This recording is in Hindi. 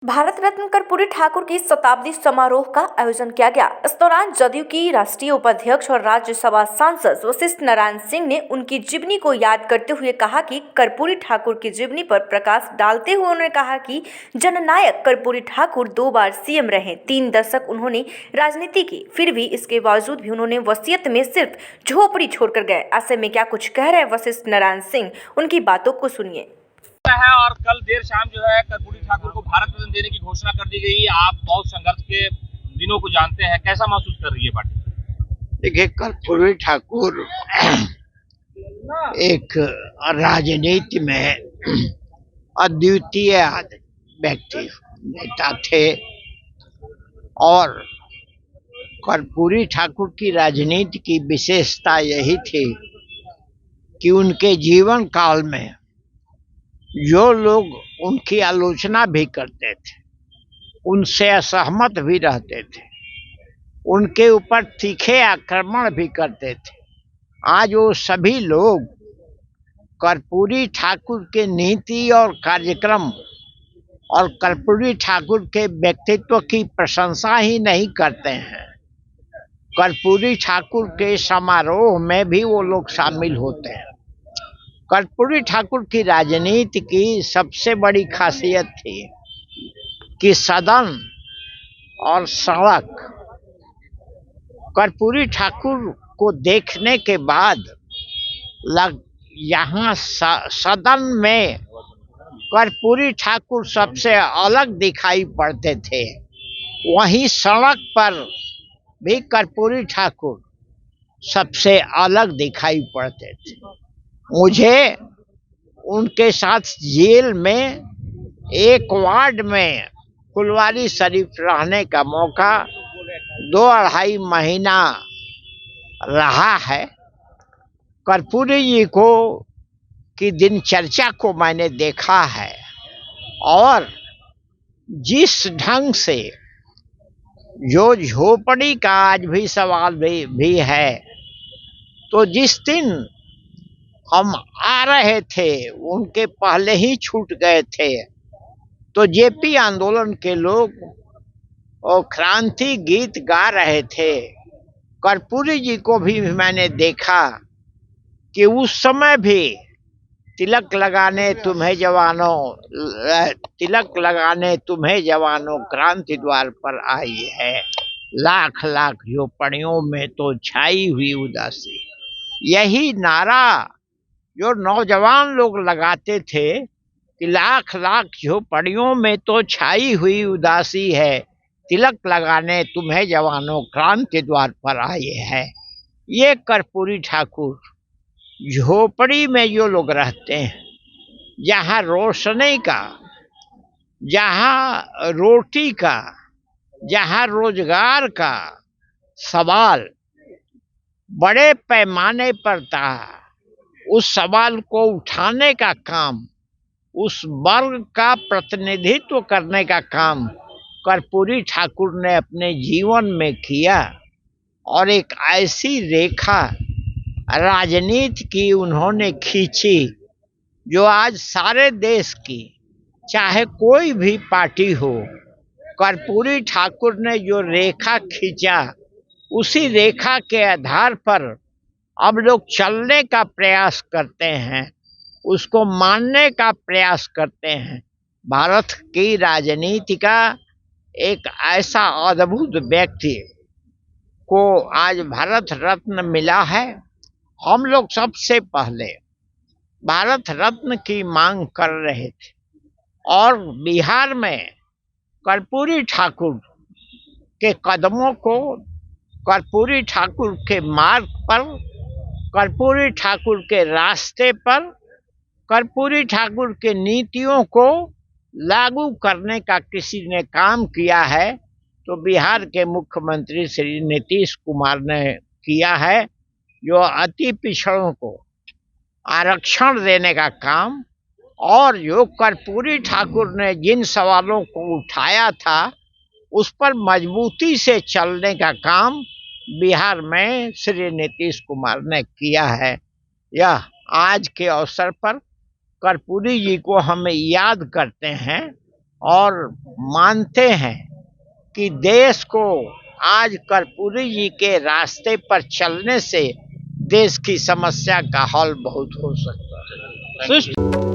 भारत रत्न कर्पूरी ठाकुर की शताब्दी समारोह का आयोजन किया गया। इस दौरान जदयू की राष्ट्रीय उपाध्यक्ष और राज्यसभा सांसद वशिष्ठ नारायण सिंह ने उनकी जीवनी को याद करते हुए कहा कि कर्पूरी ठाकुर की जीवनी पर प्रकाश डालते हुए उन्होंने कहा कि जननायक कर्पूरी ठाकुर 2 बार सीएम रहे, 3 दशक उन्होंने राजनीति की, फिर भी इसके बावजूद भी उन्होंने वसीयत में सिर्फ झोपड़ी छोड़कर गए। ऐसे में क्या कुछ कह रहे वशिष्ठ नारायण सिंह, उनकी बातों को सुनिए। है और कल देर शाम जो है कर्पूरी ठाकुर को भारत रत्न देने की घोषणा कर दी गई। आप बहुत संघर्ष के दिनों को जानते हैं, कैसा महसूस कर रही है पार्टी? देखिए, कर्पूरी ठाकुर एक राजनीति में अद्वितीय व्यक्ति नेता थे और कर्पूरी ठाकुर की राजनीति की विशेषता यही थी कि उनके जीवन काल में जो लोग उनकी आलोचना भी करते थे, उनसे असहमत भी रहते थे, उनके ऊपर तीखे आक्रमण भी करते थे, आज वो सभी लोग कर्पूरी ठाकुर के नीति और कार्यक्रम और कर्पूरी ठाकुर के व्यक्तित्व की प्रशंसा ही नहीं करते हैं, कर्पूरी ठाकुर के समारोह में भी वो लोग शामिल होते हैं। कर्पूरी ठाकुर की राजनीति की सबसे बड़ी खासियत थी कि सदन और सड़क, कर्पूरी ठाकुर को देखने के बाद यहाँ सदन में कर्पूरी ठाकुर सबसे अलग दिखाई पड़ते थे, वहीं सड़क पर भी कर्पूरी ठाकुर सबसे अलग दिखाई पड़ते थे। मुझे उनके साथ जेल में एक वार्ड में फुलवारी शरीफ रहने का मौका 2-2.5 महीना रहा है। कर्पूरी जी को की दिनचर्या को मैंने देखा है और जिस ढंग से जो झोपड़ी का आज भी सवाल भी है, तो जिस दिन हम आ रहे थे उनके पहले ही छूट गए थे, तो जेपी आंदोलन के लोग और क्रांति गीत गा रहे थे। कर्पूरी जी को भी मैंने देखा कि उस समय भी तिलक लगाने तुम्हें जवानों क्रांति द्वार पर आई है, लाख लाख झोपड़ियों में तो छाई हुई उदासी। यही नारा जो नौजवान लोग लगाते थे कि लाख लाख झोपड़ियों में तो छाई हुई उदासी है, तिलक लगाने तुम्हें जवानों क्रांति द्वार पर आए हैं। ये कर्पूरी ठाकुर झोपड़ी में जो लोग रहते हैं, जहाँ रोशनी का, जहाँ रोटी का, जहाँ रोजगार का सवाल बड़े पैमाने पर था, उस सवाल को उठाने का काम, उस वर्ग का प्रतिनिधित्व करने का काम कर्पूरी ठाकुर ने अपने जीवन में किया और एक ऐसी रेखा राजनीति की उन्होंने खींची जो आज सारे देश की, चाहे कोई भी पार्टी हो, कर्पूरी ठाकुर ने जो रेखा खींचा, उसी रेखा के आधार पर अब लोग चलने का प्रयास करते हैं, उसको मानने का प्रयास करते हैं। भारत की राजनीति का एक ऐसा अद्भुत व्यक्ति को आज भारत रत्न मिला है। हम लोग सबसे पहले भारत रत्न की मांग कर रहे थे और बिहार में कर्पूरी ठाकुर के कदमों को, कर्पूरी ठाकुर के मार्ग पर, कर्पूरी ठाकुर के रास्ते पर, कर्पूरी ठाकुर के नीतियों को लागू करने का किसी ने काम किया है तो बिहार के मुख्यमंत्री श्री नीतीश कुमार ने किया है, जो अति पिछड़ों को आरक्षण देने का काम और जो कर्पूरी ठाकुर ने जिन सवालों को उठाया था उस पर मजबूती से चलने का काम बिहार में श्री नीतीश कुमार ने किया है। यह आज के अवसर पर कर्पूरी जी को हम याद करते हैं और मानते हैं कि देश को आज कर्पूरी जी के रास्ते पर चलने से देश की समस्या का हल बहुत हो सकता है।